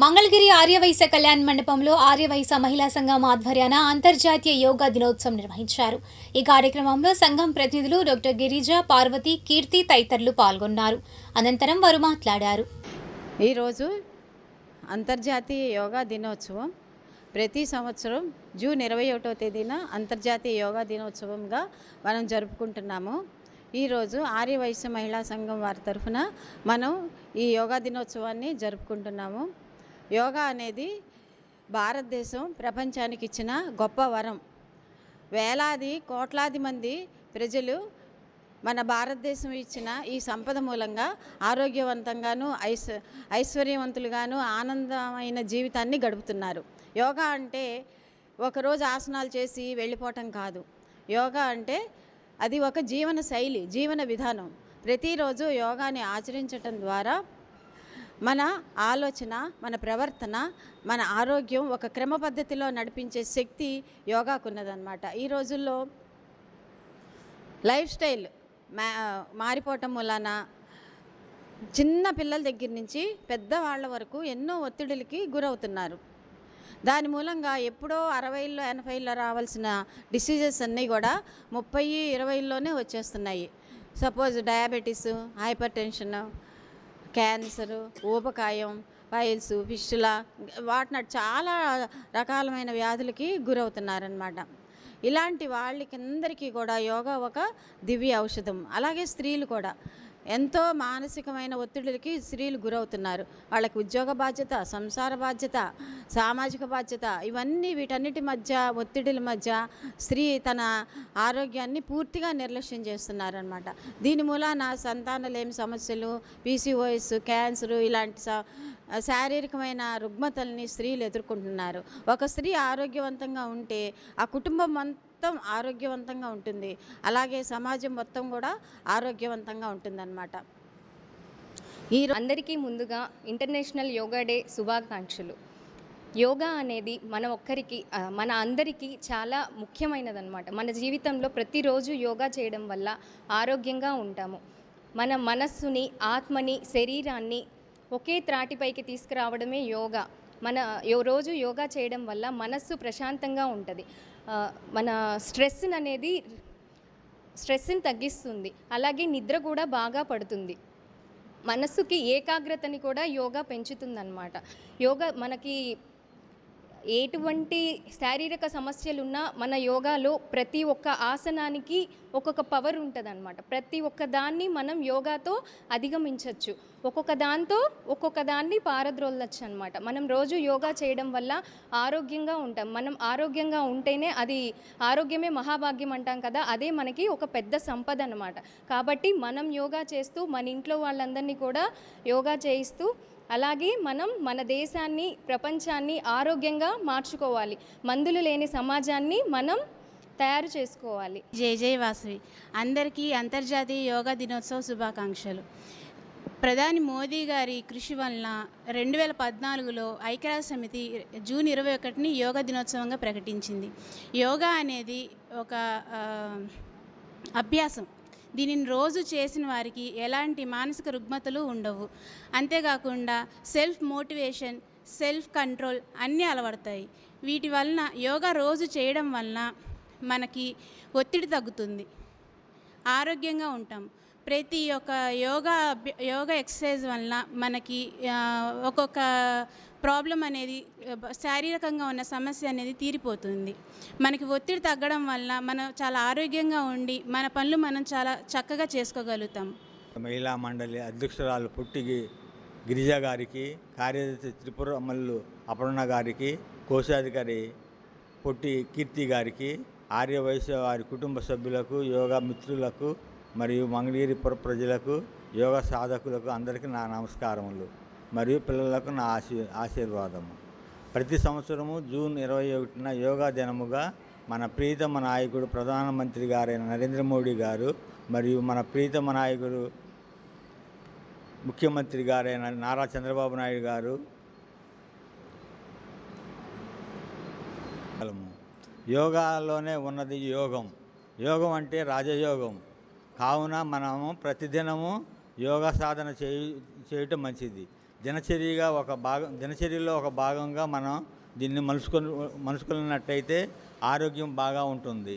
మంగళగిరి ఆర్యవైశ్య కళ్యాణ్ మండపంలో ఆర్యవైశ్య మహిళా సంఘం ఆధ్వర్యాన అంతర్జాతీయ యోగా దినోత్సవం నిర్వహించారు. ఈ కార్యక్రమంలో సంఘం ప్రతినిధులు డాక్టర్ గిరిజ, పార్వతి, కీర్తి తదితరులు పాల్గొన్నారు. అనంతరం వారు మాట్లాడారు. ఈరోజు అంతర్జాతీయ యోగా దినోత్సవం ప్రతి సంవత్సరం జూన్ 21వ తేదీన అంతర్జాతీయ యోగా దినోత్సవంగా మనం జరుపుకుంటున్నాము. ఈరోజు ఆర్యవైశ్య మహిళా సంఘం వారి తరఫున మనం ఈ యోగా దినోత్సవాన్ని జరుపుకుంటున్నాము. యోగా అనేది భారతదేశం ప్రపంచానికి ఇచ్చిన గొప్ప వరం. వేలాది కోట్లాది మంది ప్రజలు మన భారతదేశం ఇచ్చిన ఈ సంపద మూలంగా ఆరోగ్యవంతంగాను ఐశ్వర్యవంతులుగాను ఆనందమైన జీవితాన్ని గడుపుతున్నారు. యోగా అంటే ఒకరోజు ఆసనాలు చేసి వెళ్ళిపోవటం కాదు. యోగా అంటే అది ఒక జీవన శైలి, జీవన విధానం. ప్రతిరోజు యోగాని ఆచరించటం ద్వారా మన ఆలోచన, మన ప్రవర్తన, మన ఆరోగ్యం ఒక క్రమ పద్ధతిలో నడిపించే శక్తి యోగాకున్నదన్నమాట. ఈ రోజుల్లో లైఫ్ స్టైల్ మారిపోవటం వలన చిన్న పిల్లల దగ్గర నుంచి పెద్దవాళ్ళ వరకు ఎన్నో ఒత్తిడులకి గురవుతున్నారు. దాని మూలంగా ఎప్పుడో 60లో 80లో రావాల్సిన డిసీజెస్ అన్నీ కూడా 30-20లోనే వచ్చేస్తున్నాయి. Suppose diabetes, hyper tension, cancer, ఊబకాయం, పైల్స్, ఫిస్టులా, వాటిని చాలా రకాలమైన వ్యాధులకి గురవుతున్నారనమాట. ఇలాంటి వాళ్ళకందరికీ కూడా యోగా ఒక దివ్య ఔషధం. అలాగే స్త్రీలు కూడా ఎంతో మానసికమైన ఒత్తిడికి స్త్రీలు గురవుతున్నారు. వాళ్ళకి ఉద్యోగ బాధ్యత, సంసార బాధ్యత, సామాజిక బాధ్యత, ఇవన్నీ వీటన్నిటి మధ్య, ఒత్తిడిల మధ్య స్త్రీ తన ఆరోగ్యాన్ని పూర్తిగా నిర్లక్ష్యం చేస్తున్నారనమాట. దీని మూలాన సంతానలేమి సమస్యలు, పీసీఓఎస్, క్యాన్సరు ఇలాంటి శారీరకమైన రుగ్మతల్ని స్త్రీలు ఎదుర్కొంటున్నారు. ఒక స్త్రీ ఆరోగ్యవంతంగా ఉంటే ఆ కుటుంబం మొత్తం ఆరోగ్యవంతంగా ఉంటుంది. అలాగే సమాజం మొత్తం కూడా ఆరోగ్యవంతంగా ఉంటుందన్నమాట. అందరికీ ముందుగా ఇంటర్నేషనల్ యోగా డే శుభాకాంక్షలు. యోగా అనేది మన అందరికీ చాలా ముఖ్యమైనదన్నమాట. మన జీవితంలో ప్రతిరోజు యోగా చేయడం వల్ల ఆరోగ్యంగా ఉంటాము. మన మనస్సుని, ఆత్మని, శరీరాన్ని ఒకే త్రాటిపైకి తీసుకురావడమే యోగా. రోజు యోగా చేయడం వల్ల మనస్సు ప్రశాంతంగా ఉంటుంది. మన స్ట్రెస్ని తగ్గిస్తుంది. అలాగే నిద్ర కూడా బాగా పడుతుంది. మనస్సుకి ఏకాగ్రతని కూడా యోగా పెంచుతుందన్నమాట. యోగా మనకి ఎటువంటి శారీరక సమస్యలున్నా మన యోగాలో ప్రతి ఒక్క ఆసనానికి ఒక్కొక్క పవర్ ఉంటుందన్నమాట. ప్రతి ఒక్క దాన్ని మనం యోగాతో అధిగమించవచ్చు. ఒక్కొక్క దాన్ని పారద్రోలచ్చు అనమాట. మనం రోజు యోగా చేయడం వల్ల ఆరోగ్యంగా ఉంటాం. మనం ఆరోగ్యంగా ఉంటేనే ఆరోగ్యమే మహాభాగ్యం అంటాం కదా, అదే మనకి ఒక పెద్ద సంపద అన్నమాట. కాబట్టి మనం యోగా చేస్తూ మన ఇంట్లో వాళ్ళందరినీ కూడా యోగా చేయిస్తూ అలాగే మనం మన దేశాన్ని, ప్రపంచాన్ని ఆరోగ్యంగా మార్చుకోవాలి. మందులు లేని సమాజాన్ని మనం తయారు చేసుకోవాలి. జై వాసవి. అందరికీ అంతర్జాతీయ యోగా దినోత్సవ శుభాకాంక్షలు. ప్రధాని మోదీ గారి కృషి వలన 2014లో ఐక్యరాజ్య సమితి జూన్ 21ని యోగా దినోత్సవంగా ప్రకటించింది. యోగా అనేది ఒక అభ్యాసం. దీనిని రోజు చేసిన వారికి ఎలాంటి మానసిక రుగ్మతలు ఉండవు. అంతేకాకుండా సెల్ఫ్ మోటివేషన్, సెల్ఫ్ కంట్రోల్ అన్నీ అలవడతాయి. వీటి వలన యోగా రోజు చేయడం వలన మనకి ఒత్తిడి తగ్గుతుంది, ఆరోగ్యంగా ఉంటాం. ప్రతి ఒక్క యోగా ఎక్సర్సైజ్ వలన మనకి ఒక్కొక్క ప్రాబ్లం అనేది, శారీరకంగా ఉన్న సమస్య అనేది తీరిపోతుంది. మనకి ఒత్తిడి తగ్గడం వల్ల మనం చాలా ఆరోగ్యంగా ఉండి మన పనులు మనం చాలా చక్కగా చేసుకోగలుగుతాం. మహిళా మండలి అధ్యక్షురాలు పుట్టి గిరిజ గారికి, కార్యదర్శి త్రిపురమల్లు అపర్ణ గారికి, కోశాధికారి పొట్టి కీర్తి గారికి, ఆర్యవైశ్య వారి కుటుంబ సభ్యులకు, యోగా మిత్రులకు మరియు మంగళగిరి పుర ప్రజలకు, యోగా సాధకులకు అందరికీ నా నమస్కారములు మరియు పిల్లలకు నా ఆశీర్వాదము. ప్రతి సంవత్సరము జూన్ 21న యోగా దినముగా మన ప్రీతమ నాయకుడు ప్రధానమంత్రి గారైన నరేంద్ర మోడీ గారు మరియు మన ప్రీతమ నాయకుడు ముఖ్యమంత్రి గారైన నారా చంద్రబాబు నాయుడు గారు యోగాలోనే ఉన్నది యోగం. యోగం అంటే రాజయోగం. కావున మనము ప్రతిదినము యోగా సాధన చేయటం మంచిది. దినచర్యలో ఒక భాగంగా మనం దీన్ని మలుచుకున్నట్టయితే ఆరోగ్యం బాగా ఉంటుంది.